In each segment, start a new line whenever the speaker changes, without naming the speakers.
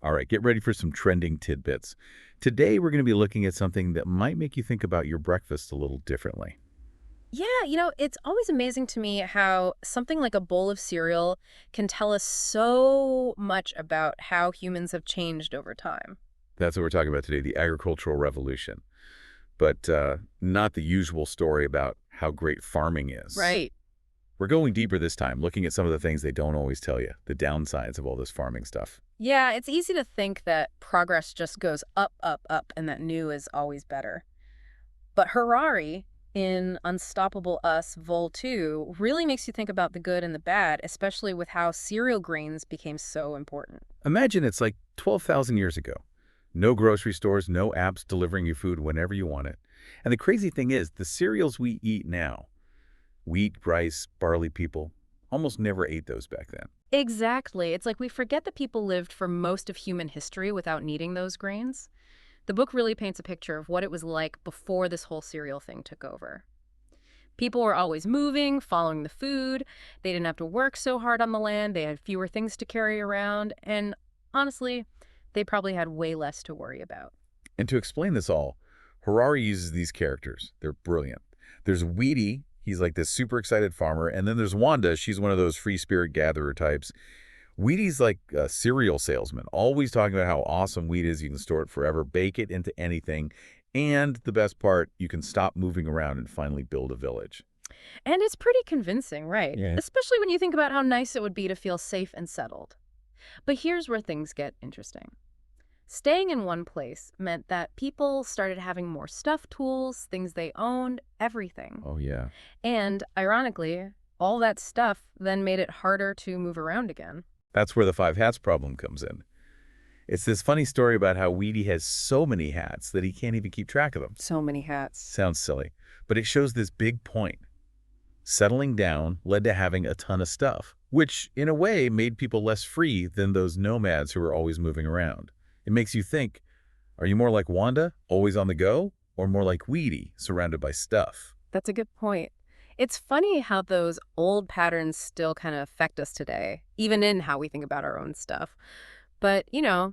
All right, get ready for some trending tidbits. Today, we're going to be looking at something that might make you think about your breakfast a little differently.
Yeah, it's always amazing to me how something like a bowl of cereal can tell us so much about how humans have changed over time.
That's what we're talking about today, the agricultural revolution. But not the usual story about how great farming is.
Right.
We're going deeper this time, looking at some of the things they don't always tell you, the downsides of all this farming stuff.
Yeah, it's easy to think that progress just goes up, up, up, and that new is always better. But Harari in Unstoppable Us, Vol 2, really makes you think about the good and the bad, especially with how cereal grains became so important.
Imagine it's like 12,000 years ago. No grocery stores, no apps delivering you food whenever you want it. And the crazy thing is, the cereals we eat now, wheat, rice, barley, people, almost never ate those back then.
Exactly. It's like we forget that people lived for most of human history without needing those grains. The book really paints a picture of what it was like before this whole cereal thing took over. People were always moving, following the food. They didn't have to work so hard on the land. They had fewer things to carry around. And honestly, they probably had way less to worry about.
And to explain this all, Harari uses these characters. They're brilliant. There's Wheaty. He's like this super excited farmer. And then there's Wanda. She's one of those free spirit gatherer types. Wheaty's like a cereal salesman, always talking about how awesome wheat is. You can store it forever, bake it into anything. And the best part, you can stop moving around and finally build a village.
And it's pretty convincing, right?
Yeah.
Especially when you think about how nice it would be to feel safe and settled. But here's where things get interesting. Staying in one place meant that people started having more stuff tools, things they owned, everything.
Oh, yeah.
And ironically, all that stuff then made it harder to move around again.
That's where the five hats problem comes in. It's this funny story about how Wheaty has so many hats that he can't even keep track of them.
So many hats.
Sounds silly, but it shows this big point. Settling down led to having a ton of stuff, which in a way made people less free than those nomads who were always moving around. It makes you think, are you more like Wanda, always on the go, or more like Wheaty, surrounded by stuff?
That's a good point. It's funny how those old patterns still kind of affect us today, even in how we think about our own stuff. But,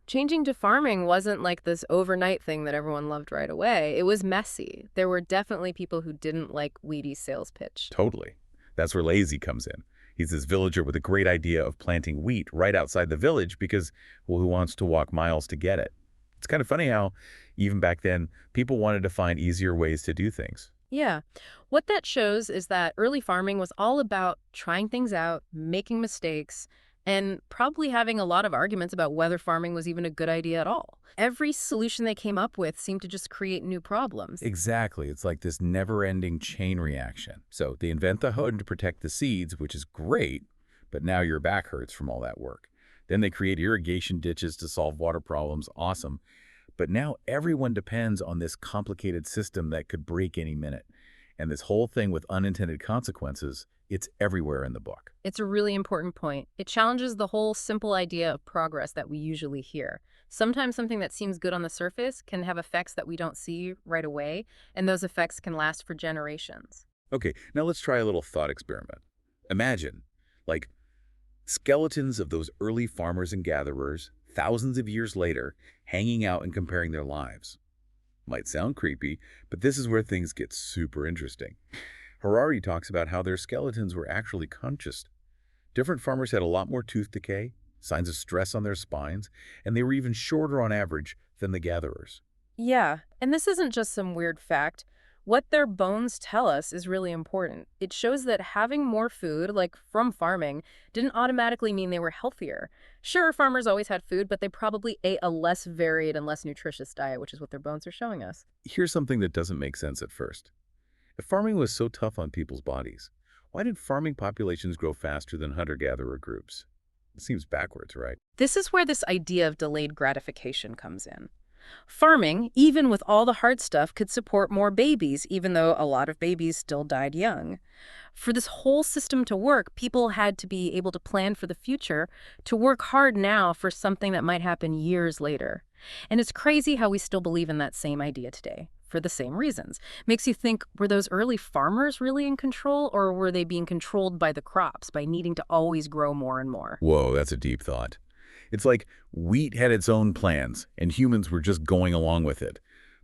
changing to farming wasn't like this overnight thing that everyone loved right away. It was messy. There were definitely people who didn't like Wheaty's sales pitch.
Totally. That's where Lazy comes in. He's this villager with a great idea of planting wheat right outside the village because, well, who wants to walk miles to get it? It's kind of funny how, even back then, people wanted to find easier ways to do things.
Yeah. What that shows is that early farming was all about trying things out, making mistakes, and probably having a lot of arguments about whether farming was even a good idea at all. Every solution they came up with seemed to just create new problems.
Exactly. It's like this never-ending chain reaction. So they invent the hood to protect the seeds, which is great, but now your back hurts from all that work. Then they create irrigation ditches to solve water problems. Awesome. But now everyone depends on this complicated system that could break any minute. And this whole thing with unintended consequences, it's everywhere in the book.
It's a really important point. It challenges the whole simple idea of progress that we usually hear. Sometimes something that seems good on the surface can have effects that we don't see right away, and those effects can last for generations.
Okay, now let's try a little thought experiment. Imagine, like, skeletons of those early farmers and gatherers, thousands of years later, hanging out and comparing their lives. Might sound creepy, but this is where things get super interesting. Harari talks about how their skeletons were actually conscious. Different farmers had a lot more tooth decay, signs of stress on their spines, and they were even shorter on average than the gatherers.
Yeah, and this isn't just some weird fact. What their bones tell us is really important. It shows that having more food, like from farming, didn't automatically mean they were healthier. Sure, farmers always had food, but they probably ate a less varied and less nutritious diet, which is what their bones are showing us.
Here's something that doesn't make sense at first. If farming was so tough on people's bodies, why did farming populations grow faster than hunter-gatherer groups? It seems backwards, right?
This is where this idea of delayed gratification comes in. Farming, even with all the hard stuff, could support more babies, even though a lot of babies still died young. For this whole system to work, people had to be able to plan for the future, to work hard now for something that might happen years later. And it's crazy how we still believe in that same idea today, for the same reasons. Makes you think, were those early farmers really in control, or were they being controlled by the crops, by needing to always grow more and more?
Whoa, that's a deep thought. It's like wheat had its own plans, and humans were just going along with it.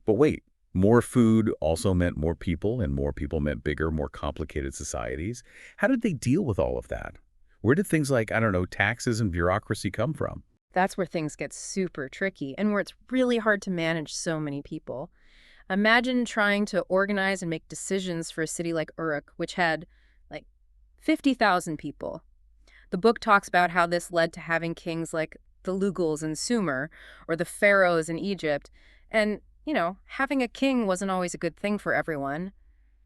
But wait, more food also meant more people, and more people meant bigger, more complicated societies. How did they deal with all of that? Where did things like, I don't know, taxes and bureaucracy come from?
That's where things get super tricky and where it's really hard to manage so many people. Imagine trying to organize and make decisions for a city like Uruk, which had like 50,000 people. The book talks about how this led to having kings like the Lugals in Sumer or the pharaohs in Egypt. And, having a king wasn't always a good thing for everyone.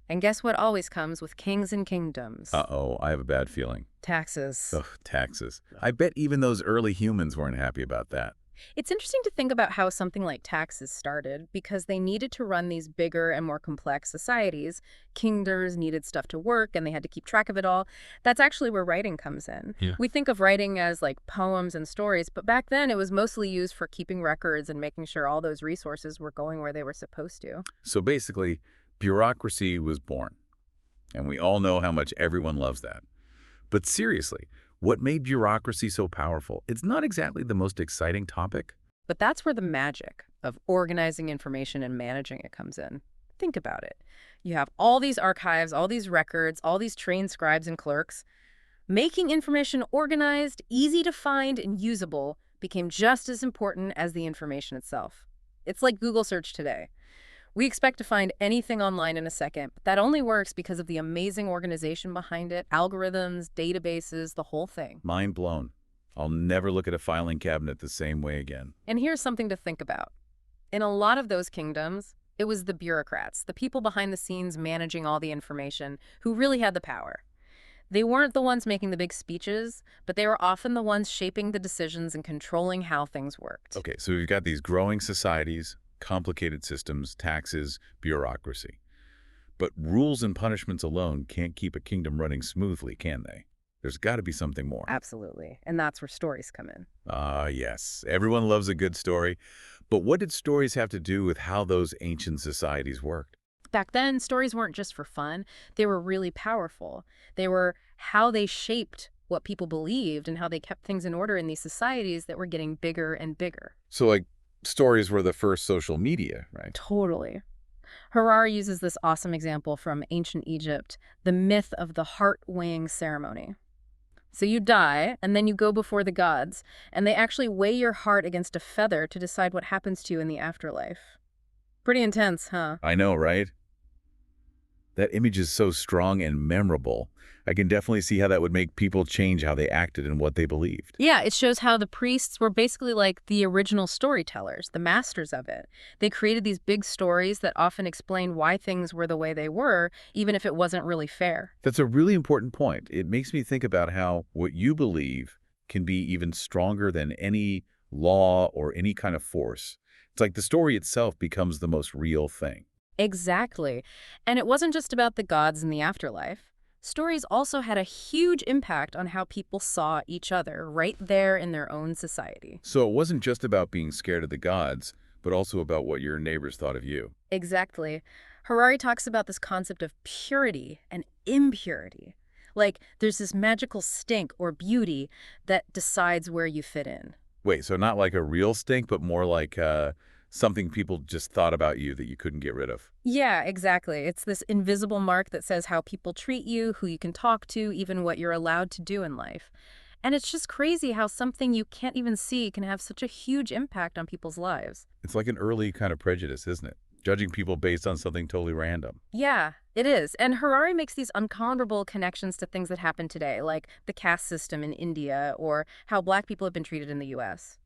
And guess what always comes with kings and kingdoms?
Uh-oh, I have a bad feeling.
Taxes.
Ugh, taxes. I bet even those early humans weren't happy about that.
It's interesting to think about how something like taxes started because they needed to run these bigger and more complex societies. Kingdoms needed stuff to work and they had to keep track of it all. That's actually where writing comes in.
Yeah.
We think of writing as like poems and stories, but back then it was mostly used for keeping records and making sure all those resources were going where they were supposed to.
So basically, bureaucracy was born. And we all know how much everyone loves that. But seriously, what made bureaucracy so powerful? It's not exactly the most exciting topic.
But that's where the magic of organizing information and managing it comes in. Think about it. You have all these archives, all these records, all these trained scribes and clerks. Making information organized, easy to find, and usable became just as important as the information itself. It's like Google search today. We expect to find anything online in a second, but that only works because of the amazing organization behind it, algorithms, databases, the whole thing.
Mind blown. I'll never look at a filing cabinet the same way again.
And here's something to think about. In a lot of those kingdoms, it was the bureaucrats, the people behind the scenes managing all the information, who really had the power. They weren't the ones making the big speeches, but they were often the ones shaping the decisions and controlling how things worked.
Okay, so we've got these growing societies, complicated systems, taxes, bureaucracy. But rules and punishments alone can't keep a kingdom running smoothly, can they? There's got to be something more.
Absolutely. And that's where stories come in.
Ah, yes. Everyone loves a good story. But what did stories have to do with how those ancient societies worked?
Back then, stories weren't just for fun. They were really powerful. They were how they shaped what people believed and how they kept things in order in these societies that were getting bigger and bigger.
So, like, stories were the first social media, right?
Totally. Harari uses this awesome example from ancient Egypt, the myth of the heart weighing ceremony. So you die, and then you go before the gods, and they actually weigh your heart against a feather to decide what happens to you in the afterlife. Pretty intense, huh?
I know, right? That image is so strong and memorable. I can definitely see how that would make people change how they acted and what they believed.
Yeah, it shows how the priests were basically like the original storytellers, the masters of it. They created these big stories that often explained why things were the way they were, even if it wasn't really fair.
That's a really important point. It makes me think about how what you believe can be even stronger than any law or any kind of force. It's like the story itself becomes the most real thing.
Exactly. And it wasn't just about the gods in the afterlife. Stories also had a huge impact on how people saw each other right there in their own society.
So it wasn't just about being scared of the gods, but also about what your neighbors thought of you.
Exactly. Harari talks about this concept of purity and impurity. Like, there's this magical stink or beauty that decides where you fit in.
Wait, so not like a real stink, but more like something people just thought about you that you couldn't get rid of.
Yeah, exactly. It's this invisible mark that says how people treat you, who you can talk to, even what you're allowed to do in life. And it's just crazy how something you can't even see can have such a huge impact on people's lives.
It's like an early kind of prejudice, isn't it? Judging people based on something totally random.
Yeah, it is. And Harari makes these uncomparable connections to things that happen today, like the caste system in India or how Black people have been treated in the U.S.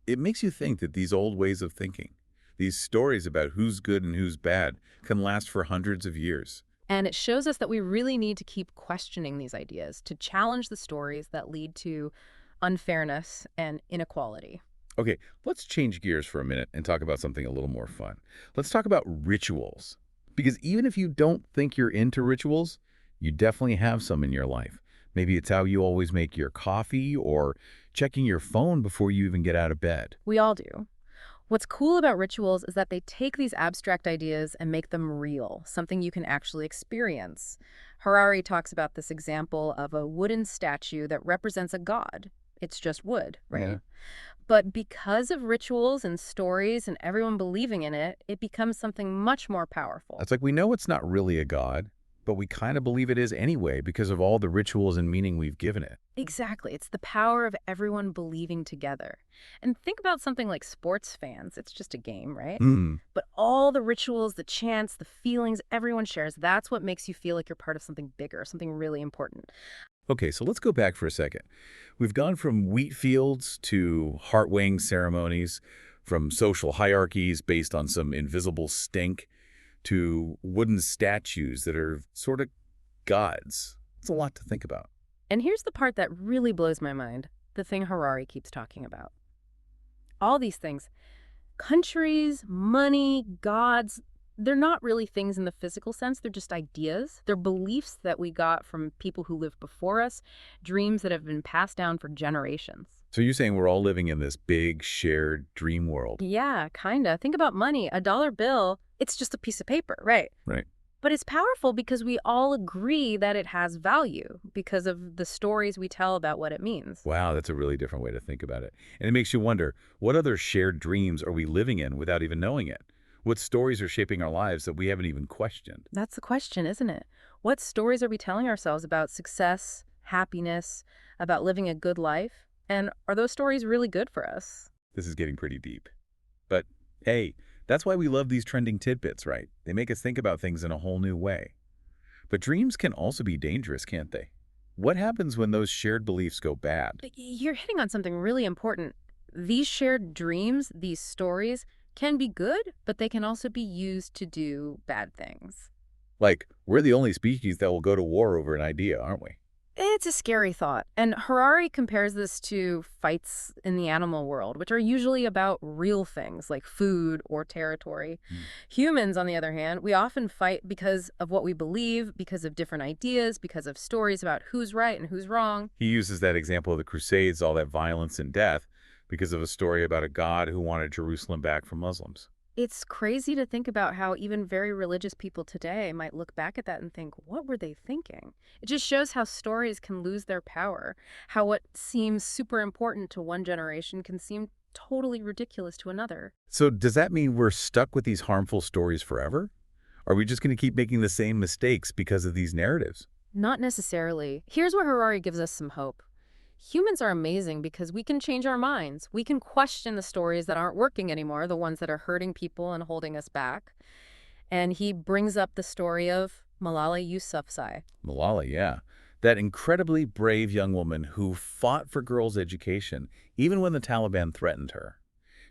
It makes you think that these old ways of thinking, these stories about who's good and who's bad, can last for hundreds of years.
And it shows us that we really need to keep questioning these ideas, to challenge the stories that lead to unfairness and inequality.
Okay, let's change gears for a minute and talk about something a little more fun. Let's talk about rituals. Because even if you don't think you're into rituals, you definitely have some in your life. Maybe it's how you always make your coffee or checking your phone before you even get out of bed.
We all do. What's cool about rituals is that they take these abstract ideas and make them real, something you can actually experience. Harari talks about this example of a wooden statue that represents a god. It's just wood,
Yeah.
right? But because of rituals and stories and everyone believing in it, it becomes something much more powerful.
It's like we know it's not really a god, but we kind of believe it is anyway because of all the rituals and meaning we've given it.
Exactly. It's the power of everyone believing together. And think about something like sports fans. It's just a game, right?
Hmm.
But all the rituals, the chants, the feelings everyone shares, that's what makes you feel like you're part of something bigger, something really important.
Okay, so let's go back for a second. We've gone from wheat fields to heart-weighing ceremonies, from social hierarchies based on some invisible stink to wooden statues that are sort of gods. It's a lot to think about.
And here's the part that really blows my mind, the thing Harari keeps talking about. All these things, countries, money, gods, they're not really things in the physical sense. They're just ideas. They're beliefs that we got from people who lived before us, dreams that have been passed down for generations.
So you're saying we're all living in this big, shared dream world,
Yeah, kinda. Think about money. A dollar bill, it's just a piece of paper, right?
right?
But it's powerful because we all agree that it has value because of the stories we tell about what it means.
Wow, that's a really different way to think about it. And it makes you wonder, what other shared dreams are we living in without even knowing it? What stories are shaping our lives that we haven't even questioned?
That's the question, isn't it? What stories are we telling ourselves about success, happiness, about living a good life? And are those stories really good for us?
This is getting pretty deep. But hey, that's why we love these trending tidbits, right? They make us think about things in a whole new way. But dreams can also be dangerous, can't they? What happens when those shared beliefs go bad?
You're hitting on something really important. These shared dreams, these stories, can be good, but they can also be used to do bad things.
Like, we're the only species that will go to war over an idea, aren't we?
It's a scary thought. And Harari compares this to fights in the animal world, which are usually about real things like food or territory.
Hmm.
Humans, on the other hand, we often fight because of what we believe, because of different ideas, because of stories about who's right and who's wrong.
He uses that example of the Crusades, all that violence and death, because of a story about a god who wanted Jerusalem back from Muslims.
It's crazy to think about how even very religious people today might look back at that and think, what were they thinking? It just shows how stories can lose their power, how what seems super important to one generation can seem totally ridiculous to another.
So does that mean we're stuck with these harmful stories forever? Are we just going to keep making the same mistakes because of these narratives?
Not necessarily. Here's where Harari gives us some hope. Humans are amazing because we can change our minds. We can question the stories that aren't working anymore, the ones that are hurting people and holding us back. And he brings up the story of Malala Yousafzai.
Malala, yeah. That incredibly brave young woman who fought for girls' education, even when the Taliban threatened her.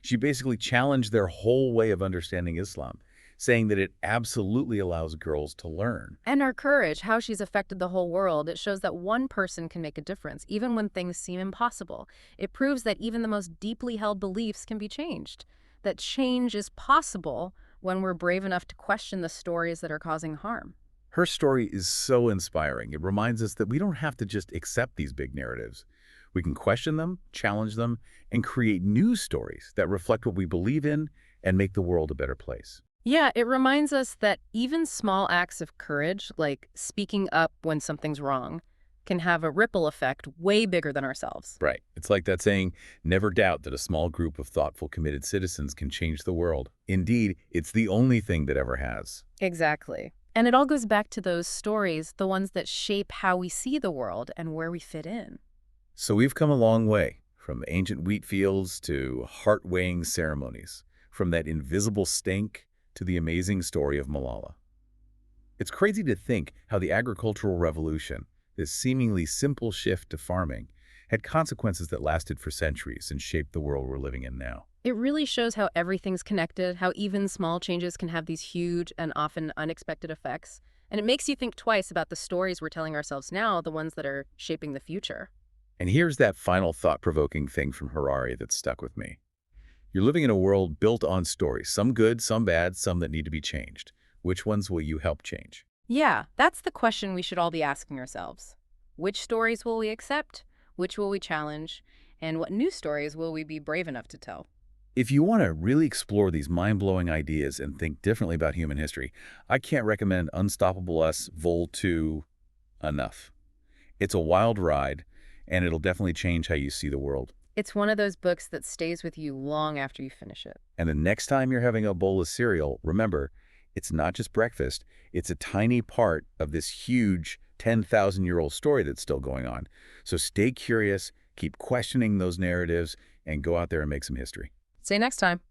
She basically challenged their whole way of understanding Islam, saying that it absolutely allows girls to learn.
And her courage, how she's affected the whole world, it shows that one person can make a difference, even when things seem impossible. It proves that even the most deeply held beliefs can be changed, that change is possible when we're brave enough to question the stories that are causing harm.
Her story is so inspiring. It reminds us that we don't have to just accept these big narratives. We can question them, challenge them, and create new stories that reflect what we believe in and make the world a better place.
Yeah, it reminds us that even small acts of courage, like speaking up when something's wrong, can have a ripple effect way bigger than ourselves.
Right. It's like that saying, never doubt that a small group of thoughtful, committed citizens can change the world. Indeed, it's the only thing that ever has.
Exactly. And it all goes back to those stories, the ones that shape how we see the world and where we fit in.
So we've come a long way, from ancient wheat fields to heart-weighing ceremonies, from that invisible stink to the amazing story of Malala. It's crazy to think how the agricultural revolution, this seemingly simple shift to farming, had consequences that lasted for centuries and shaped the world we're living in now.
It really shows how everything's connected, how even small changes can have these huge and often unexpected effects. And it makes you think twice about the stories we're telling ourselves now, the ones that are shaping the future.
And here's that final thought-provoking thing from Harari that stuck with me. You're living in a world built on stories, some good, some bad, some that need to be changed. Which ones will you help change?
Yeah, that's the question we should all be asking ourselves. Which stories will we accept? Which will we challenge? And what new stories will we be brave enough to tell?
If you want to really explore these mind-blowing ideas and think differently about human history, I can't recommend Unstoppable Us Vol. 2 enough. It's a wild ride, and it'll definitely change how you see the world.
It's one of those books that stays with you long after you finish it.
And the next time you're having a bowl of cereal, remember, it's not just breakfast. It's a tiny part of this huge 10,000-year-old story that's still going on. So stay curious, keep questioning those narratives, and go out there and make some history.
See you next time.